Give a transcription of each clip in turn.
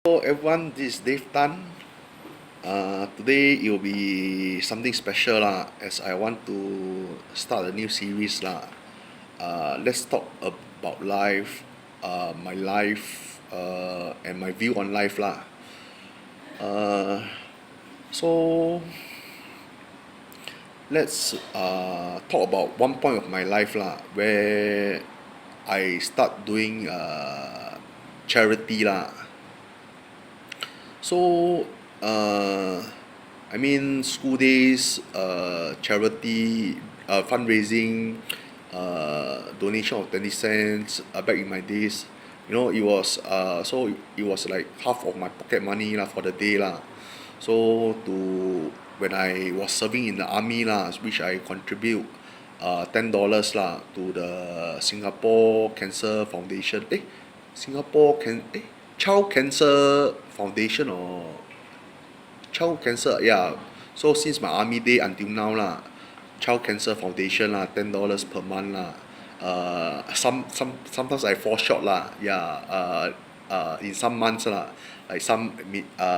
Hello everyone, this is Dave Tan. Today it will be something special lah, as I want to start a new series lah. Let's talk about life, my life, and my view on life lah. Uh, so let's talk about one point of my life lah, where I start doing charity lah. So, I mean, school days, charity, fundraising, donation of 20 cents, back in my days, it was, it was like half of my pocket money lah for the day lah. So, when I was serving in the army lah, which I contribute, $10 lah to the Singapore Cancer Foundation. Child Cancer Foundation or Child Cancer, yeah. So since my army day until now lah, Child Cancer Foundation lah, $10 per month lah. Sometimes I fall short lah, yeah. In some months lah, like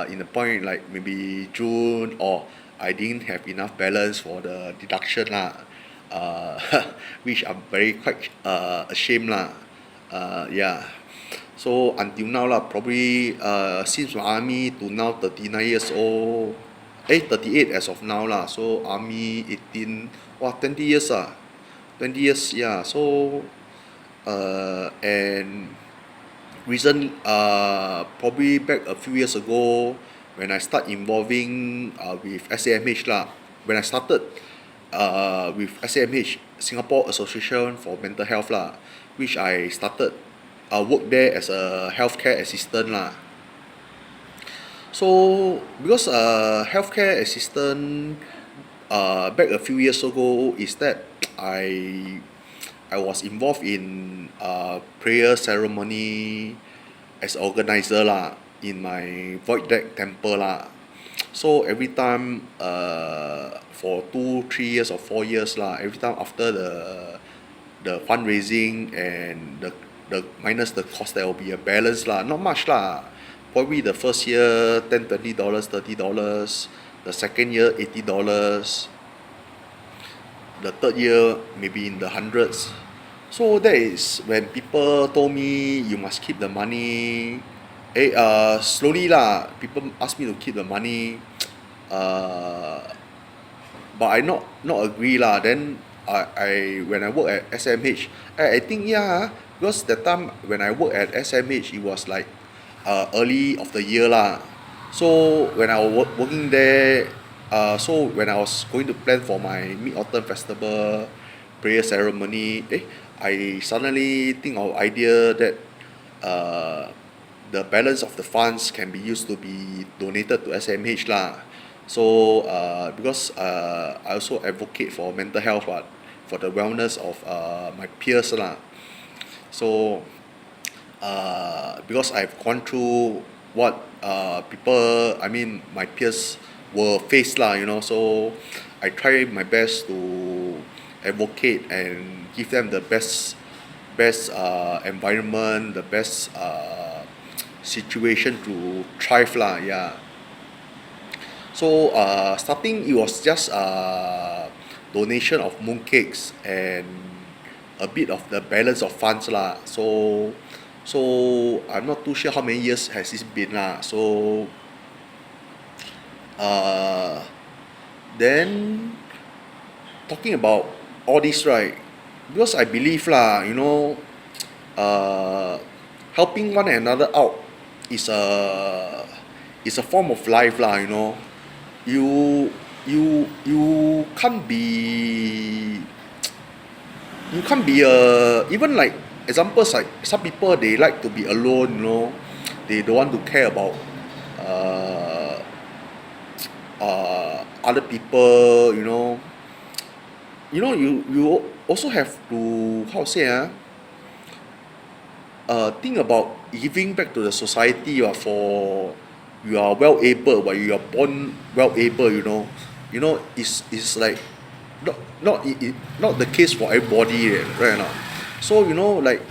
in the point like maybe June, or I didn't have enough balance for the deduction lah. Which I'm quite ashamed lah. Yeah. So until now lah, probably since my army to now 39 years old, 38 as of now lah. So army 18, 20 years ah, 20 years, yeah. So and probably back a few years ago, when I start involving with SAMH lah, when I started with SAMH, Singapore Association for Mental Health lah, which I started work there as a healthcare assistant lah. So because healthcare assistant back a few years ago is that I was involved in prayer ceremony as organizer lah in my void deck temple lah. So every time for 2-3 years or 4 years lah, every time after the fundraising and the minus the cost, there will be a balance lah, not much lah. Probably the first year $10, $20, $30, the second year $80, the third year maybe in the hundreds. So that is when people told me you must keep the money. Slowly lah, people ask me to keep the money, but I not agree lah. Then I when I work at SMH, I think, yeah, because that time when I work at SMH, it was like early of the year lah. So when I was working there, so when I was going to plan for my Mid-Autumn Festival prayer ceremony, I suddenly think of idea that the balance of the funds can be used to be donated to SMH lah. So because I also advocate for mental health, for the wellness of my peers lah. So because I've gone through what my peers will face lah, so I try my best to advocate and give them the best environment, the best situation to thrive lah, yeah. So starting, it was just donation of mooncakes and a bit of the balance of funds lah. So I'm not too sure how many years has this been lah. So then talking about all this, right, because I believe lah, helping one another out is a form of life lah. You can't be even like examples, like some people, they like to be alone, they don't want to care about other people, you also have to, how to say, think about giving back to the society, for you are well able, but you are born well able, it's like not the case for everybody, right or not? So like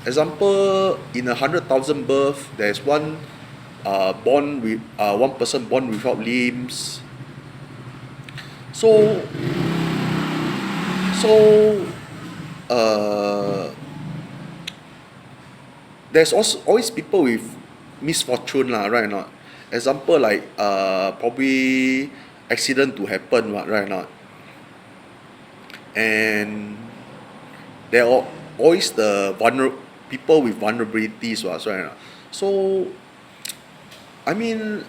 example, in 100,000 birth, there's one born with one person born without limbs. So so uh, there's also always people with misfortune lah, right or not? Example like probably accident to happen, what, right or not? And there are always the people with vulnerabilities, what, right or not? So I mean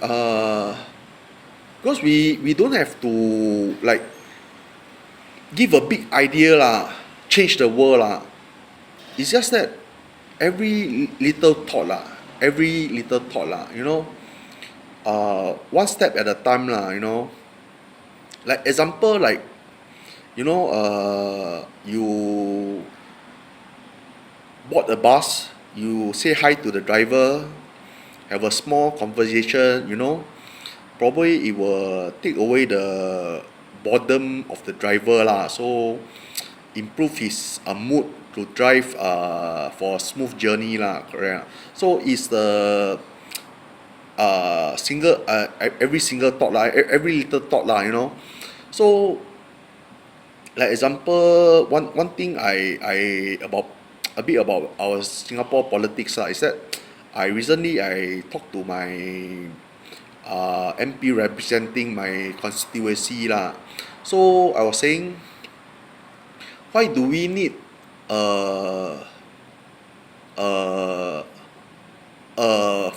because we don't have to like give a big idea lah, change the world lah. It's just that every little thought lah, one step at a time lah, like example like you board a bus, you say hi to the driver, have a small conversation, probably it will take away the boredom of the driver lah, so improve his mood to drive for a smooth journey lah, correct. So it's the single every single thought lah, every little thought lah, so like example one thing I about a bit about our Singapore politics lah is that I talked to my MP representing my constituency lah. So I was saying, why do we need a a a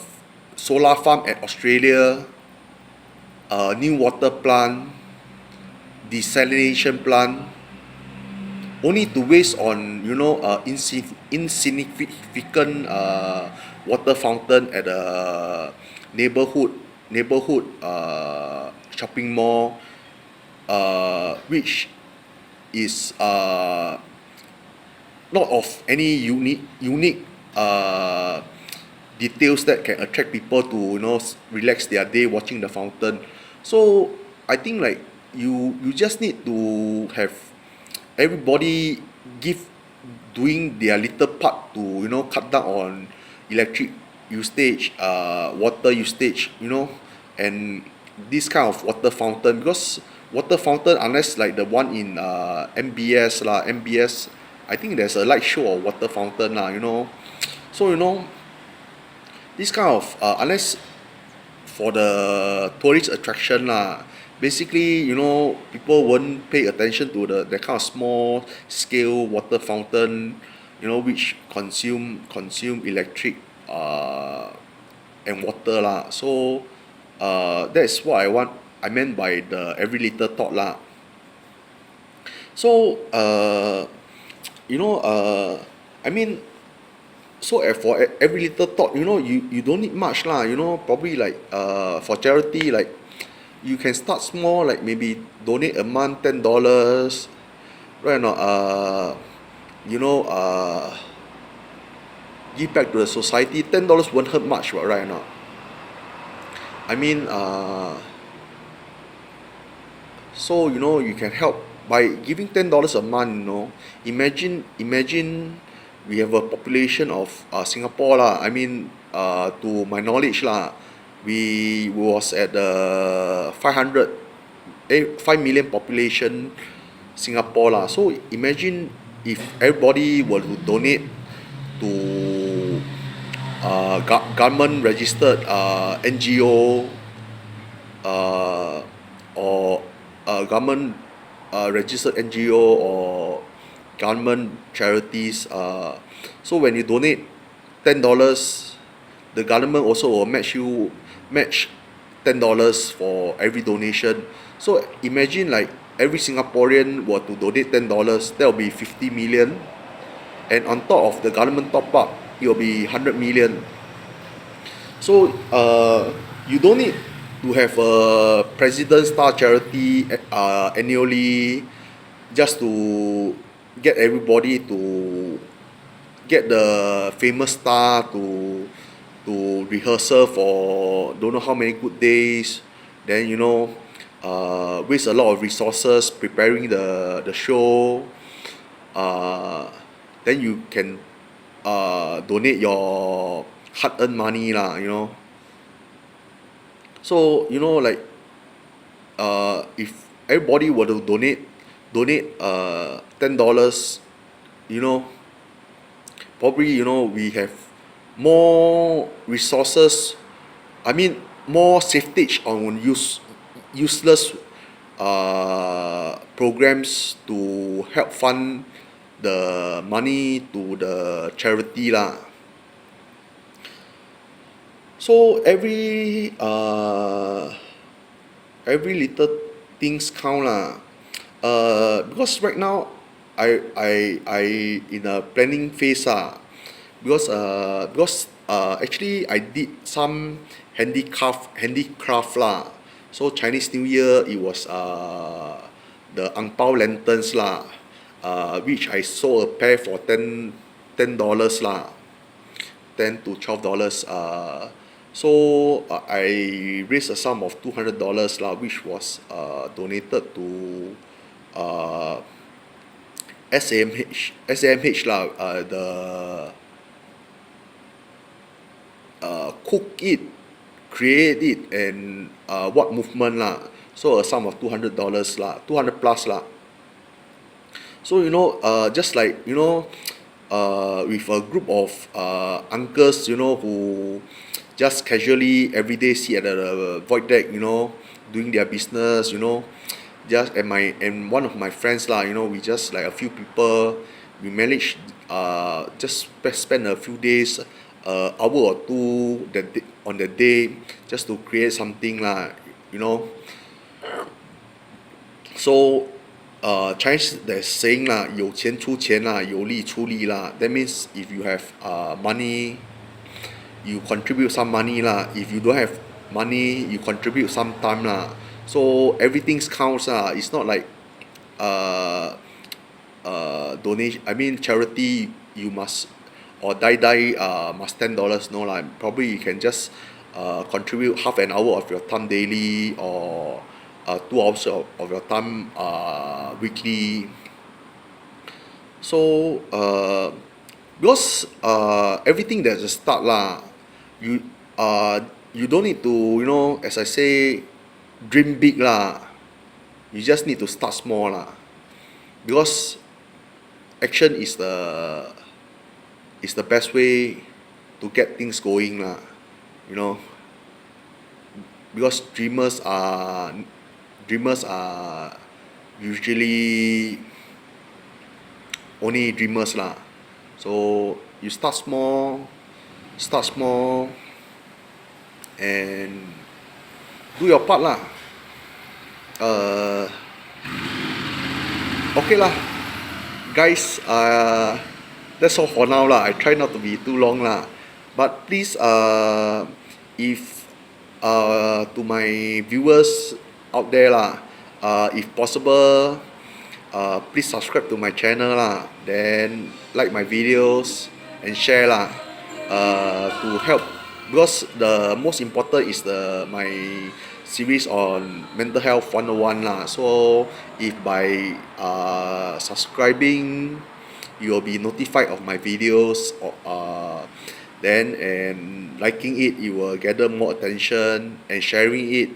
solar farm at Australia, a new water plant, desalination plant, only to waste on insignificant water fountain at a neighborhood shopping mall, which is not of any unique details that can attract people to relax their day watching the fountain. So I think like you just need to have everybody give doing their little part to cut down on electric usage, water usage, and this kind of water fountain, because water fountain, unless like the one in MBS lah, MBS, I think there's a light show of water fountain lah, so this kind of unless for the tourist attraction lah, basically people won't pay attention to that kind of small scale water fountain, which consume electric and water lah. So that's what I meant by the every little thought lah. So I mean, so for every little thought, you don't need much lah, probably like for charity, like you can start small, like maybe donate a month $10, right or not? Give back to the society. $10 won't hurt much, right or not? I mean so you can help by giving $10 a month. Imagine we have a population of Singapore lah. I mean to my knowledge lah, we was at the 5 million population Singapore lah. So imagine if everybody were to donate to government registered NGO or government registered NGO or government charities. So when you donate $10, the government also will match $10 for every donation. So imagine like every Singaporean were to donate $10, that will be 50 million, and on top of the government top up, it will be 100 million. So you don't need to have a president star charity annually just to get everybody to get the famous star to rehearsal for don't know how many good days, then waste a lot of resources preparing the show. Then you can donate your hard-earned money lah, So like if everybody were to donate $10, you know probably we have more resources. I mean, more safety on useless programs to help fund the money to the charity lah. So every little things count lah. Because right now I in a planning phase ah. Because actually I did some handicraft lah. So Chinese New Year it was the ang pao lanterns lah, which I sold a pair for $10 lah, $10 to $12. I raised a sum of $200 lah, which was donated to uh, SAMH lah, the cook it, create it, and what movement lah. So a sum of $200 lah, 200 plus lah. So just like with a group of uncles, who just casually every day sit at the void deck, doing their business, just and one of my friends lah, we just like a few people, we managed just spend a few days, hour or two on the day, just to create something lah, so Chinese there's saying lah, 有钱出钱啦，有力出力 lah. That means if you have money, you contribute some money lah. If you don't have money, you contribute some time lah. So everything counts lah. It's not like donation. I mean charity. You must or die must $10. No lah. Probably you can just contribute half an hour of your time daily, or 2 hours of your time weekly. So because everything there's a start lah. You don't need to as I say, dream big lah. You just need to start small lah, because action is the best way to get things going lah, because dreamers are usually only dreamers lah. So you start small and do your part lah. Okay lah guys, that's all for now lah. I try not to be too long lah, but please if to my viewers out there lah, if possible, please subscribe to my channel lah, then like my videos and share lah, to help, because the most important is my series on mental health 101 lah. So if by subscribing, you will be notified of my videos, then and liking it, you will gather more attention, and sharing it,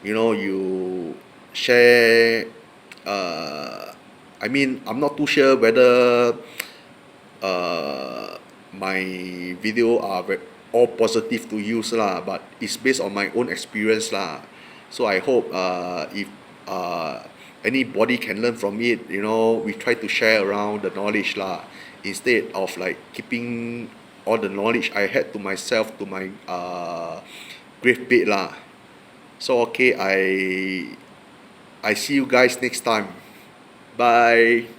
you share. I mean, I'm not too sure whether my video are all positive to use lah, but it's based on my own experience lah. So I hope if anybody can learn from it, we try to share around the knowledge lah, instead of like keeping all the knowledge I had to myself, to my grave bed lah. So okay, I see you guys next time. Bye.